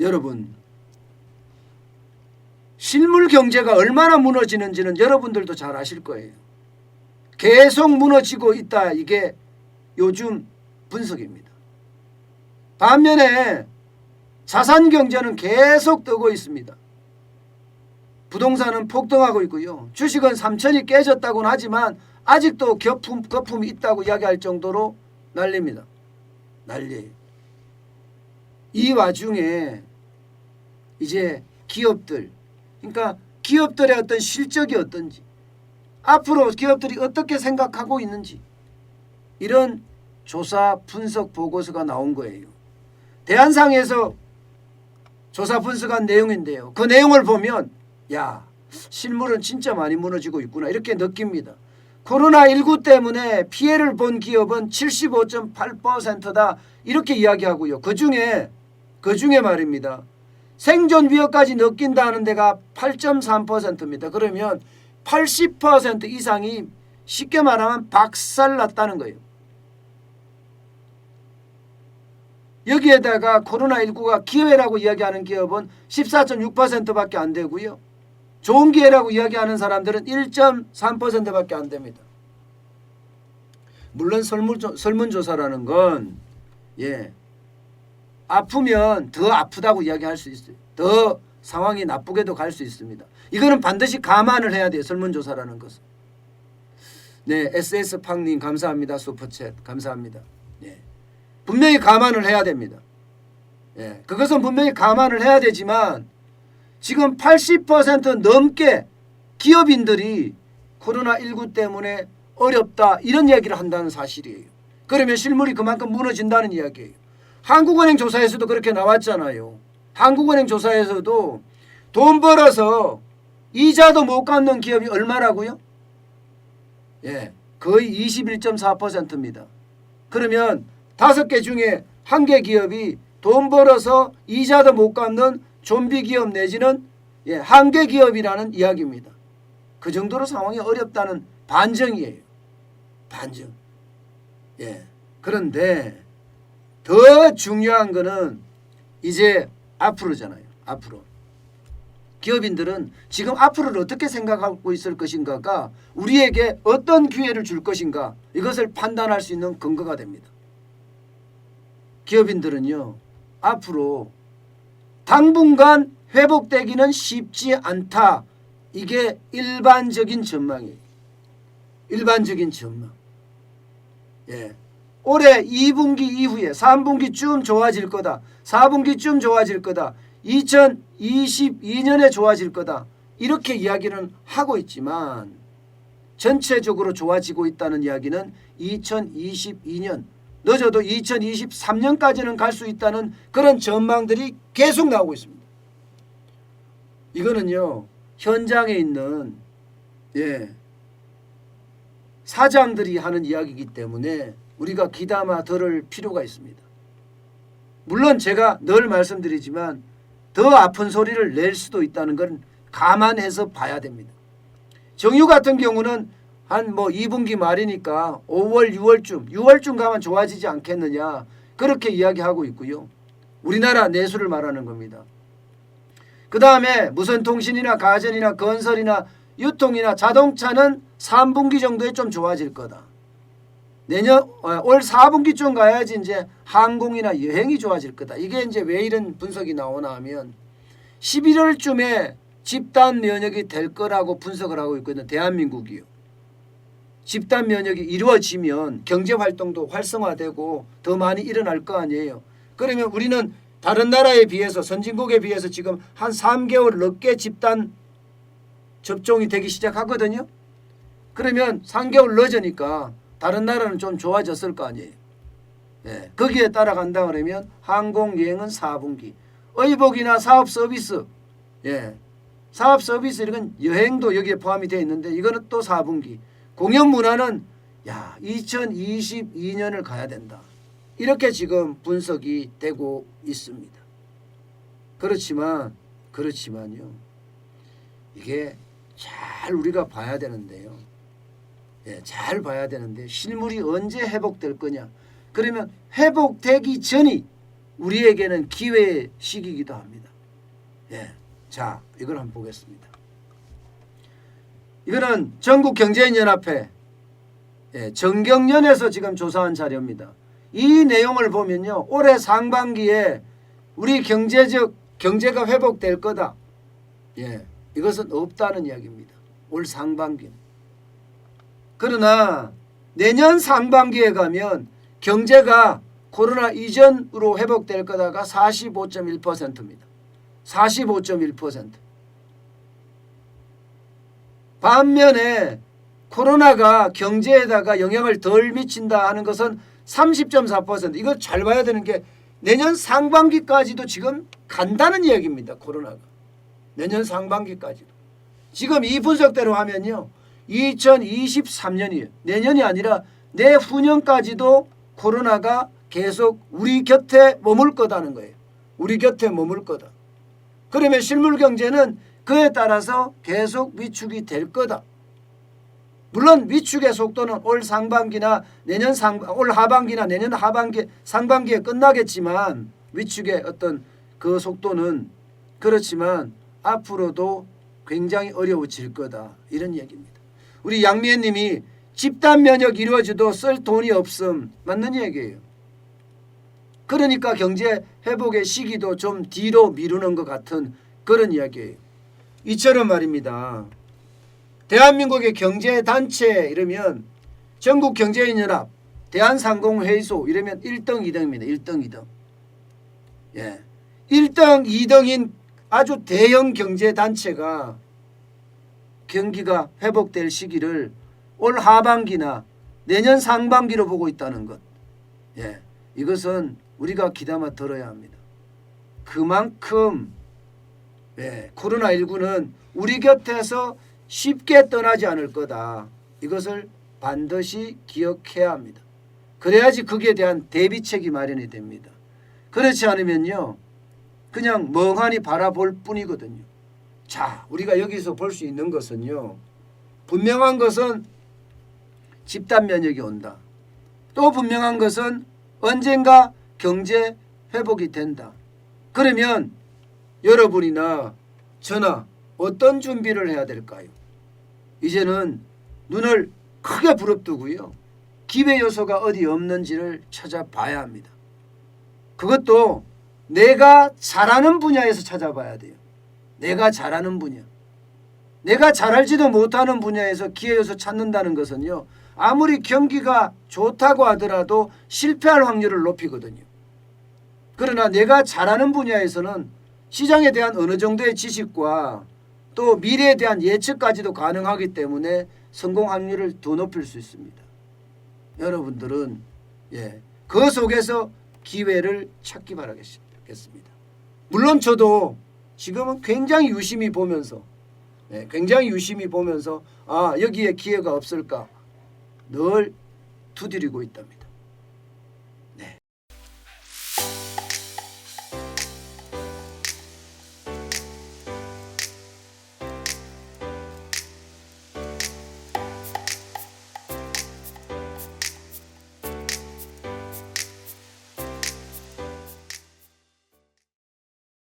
여러분, 실물 경제가 얼마나 무너지는지는 여러분들도 잘 아실 거예요. 계속 무너지고 있다. 이게 요즘 분석입니다. 반면에 자산 경제는 계속 뜨고 있습니다. 부동산은 폭등하고 있고요. 주식은 3천이 깨졌다고는 하지만 아직도 거품이 있다고 이야기할 정도로 난립니다. 난리예요. 이 와중에 이제 기업들, 그러니까 기업들의 어떤 실적이 어떤지, 앞으로 기업들이 어떻게 생각하고 있는지, 이런 조사 분석 보고서가 나온 거예요. 대한상에서 조사 분석한 내용인데요. 그 내용을 보면 야, 실물은 진짜 많이 무너지고 있구나 이렇게 느낍니다. 코로나19 때문에 피해를 본 기업은 75.8%다 이렇게 이야기하고요. 그중에 말입니다. 생존 위협까지 느낀다는 데가 8.3%입니다. 그러면 80% 이상이 쉽게 말하면 박살났다는 거예요. 여기에다가 코로나19가 기회라고 이야기하는 기업은 14.6%밖에 안 되고요. 좋은 기회라고 이야기하는 사람들은 1.3%밖에 안 됩니다. 물론 설문조사라는 건 아프면 더 아프다고 이야기할 수 있어요. 더 상황이 나쁘게도 갈 수 있습니다. 이거는 반드시 감안을 해야 돼요. 설문조사라는 것은. 네, SS팡님 감사합니다. 슈퍼챗 감사합니다. 분명히 감안을 해야 됩니다. 그것은 분명히 감안을 해야 되지만 지금 80% 넘게 기업인들이 코로나19 때문에 어렵다 이런 이야기를 한다는 사실이에요. 그러면 실물이 그만큼 무너진다는 이야기예요. 한국은행 조사에서도 그렇게 나왔잖아요. 한국은행 조사에서도 돈 벌어서 이자도 못 갚는 기업이 얼마라고요? 거의 21.4%입니다. 그러면 5개 중에 1개 기업이 돈 벌어서 이자도 못 갚는 좀비 기업 내지는 1개 기업이라는 이야기입니다. 그 정도로 상황이 어렵다는 반증이에요. 반증. 그런데 더 중요한 거는 이제 앞으로잖아요. 앞으로. 기업인들은 지금 앞으로를 어떻게 생각하고 있을 것인가가 우리에게 어떤 기회를 줄 것인가 이것을 판단할 수 있는 근거가 됩니다. 기업인들은요. 앞으로 당분간 회복되기는 쉽지 않다. 이게 일반적인 전망이에요. 일반적인 전망. 올해 2분기 이후에 3분기쯤 좋아질 거다. 4분기쯤 좋아질 거다. 2022년에 좋아질 거다. 이렇게 이야기는 하고 있지만 전체적으로 좋아지고 있다는 이야기는 2022년 늦어도 2023년까지는 갈 수 있다는 그런 전망들이 계속 나오고 있습니다. 이거는요. 현장에 있는 사장들이 하는 이야기이기 때문에 우리가 귀담아 들을 필요가 있습니다. 물론 제가 늘 말씀드리지만 더 아픈 소리를 낼 수도 있다는 건 감안해서 봐야 됩니다. 정유 같은 경우는 한 2분기 말이니까 5월, 6월쯤 가면 좋아지지 않겠느냐 그렇게 이야기하고 있고요. 우리나라 내수를 말하는 겁니다. 그 다음에 무선 통신이나 가전이나 건설이나 유통이나 자동차는 3분기 정도에 좀 좋아질 거다. 올 4분기쯤 가야지 이제 항공이나 여행이 좋아질 거다. 이게 이제 왜 이런 분석이 나오나 하면 11월쯤에 집단 면역이 될 거라고 분석을 하고 있거든요. 대한민국이요. 집단 면역이 이루어지면 경제활동도 활성화되고 더 많이 일어날 거 아니에요. 그러면 우리는 다른 나라에 비해서 선진국에 비해서 지금 한 3개월 늦게 집단 접종이 되기 시작하거든요. 그러면 3개월 늦으니까 다른 나라는 좀 좋아졌을 거 아니에요. 거기에 따라간다 그러면 항공 여행은 4분기. 의복이나 사업 서비스. 사업 서비스 이런 여행도 여기에 포함이 되어 있는데 이거는 또 4분기. 공연 문화는 2022년을 가야 된다. 이렇게 지금 분석이 되고 있습니다. 그렇지만요. 이게 잘 우리가 봐야 되는데요. 잘 봐야 되는데 실물이 언제 회복될 거냐. 그러면 회복되기 전이 우리에게는 기회의 시기이기도 합니다. 예, 자, 이걸 한번 보겠습니다. 이거는 전국경제인연합회 정경련에서 지금 조사한 자료입니다. 이 내용을 보면요, 올해 상반기에 우리 경제가 회복될 거다. 예, 이것은 없다는 이야기입니다. 올 상반기는. 그러나 내년 상반기에 가면 경제가 코로나 이전으로 회복될 거다가 45.1%입니다. 45.1%. 반면에 코로나가 경제에다가 영향을 덜 미친다 하는 것은 30.4%. 이거 잘 봐야 되는 게 내년 상반기까지도 지금 간다는 이야기입니다. 코로나가. 내년 상반기까지도. 지금 이 분석대로 하면요, 2023년이에요. 내년이 아니라 내후년까지도 코로나가 계속 우리 곁에 머물 거다는 거예요. 우리 곁에 머물 거다. 그러면 실물 경제는 그에 따라서 계속 위축이 될 거다. 물론 위축의 속도는 올 상반기나 올 하반기나 내년 상반기에 끝나겠지만, 위축의 어떤 그 속도는 그렇지만 앞으로도 굉장히 어려워질 거다, 이런 얘기입니다. 우리 양미애 님이 집단 면역 이루어져도 쓸 돈이 없음, 맞는 얘기예요. 그러니까 경제 회복의 시기도 좀 뒤로 미루는 것 같은 그런 이야기예요. 이처럼 말입니다. 대한민국의 경제단체 이러면 전국경제인연합, 대한상공회의소 이러면 1등, 2등입니다. 1등, 2등. 예. 1등, 2등인 아주 대형 경제단체가 경기가 회복될 시기를 올 하반기나 내년 상반기로 보고 있다는 것. 예. 이것은 우리가 귀담아 들어야 합니다. 그만큼 코로나19는 우리 곁에서 쉽게 떠나지 않을 거다. 이것을 반드시 기억해야 합니다. 그래야지 거기에 대한 대비책이 마련이 됩니다. 그렇지 않으면요, 그냥 멍하니 바라볼 뿐이거든요. 자, 우리가 여기서 볼 수 있는 것은요, 분명한 것은 집단 면역이 온다. 또 분명한 것은 언젠가 경제 회복이 된다. 그러면 여러분이나 저나 어떤 준비를 해야 될까요? 이제는 눈을 크게 부릅뜨고요, 기회 요소가 어디 없는지를 찾아봐야 합니다. 그것도 내가 잘하는 분야에서 찾아봐야 돼요. 내가 잘하는 분야. 내가 잘알지도 못하는 분야에서 기회 요소 찾는다는 것은요, 아무리 경기가 좋다고 하더라도 실패할 확률을 높이거든요. 그러나 내가 잘하는 분야에서는 시장에 대한 어느 정도의 지식과 또 미래에 대한 예측까지도 가능하기 때문에 성공 확률을 더 높일 수 있습니다. 여러분들은 그 속에서 기회를 찾기 바라겠습니다. 물론 저도 지금은 굉장히 유심히 보면서 여기에 기회가 없을까 늘 두드리고 있답니다.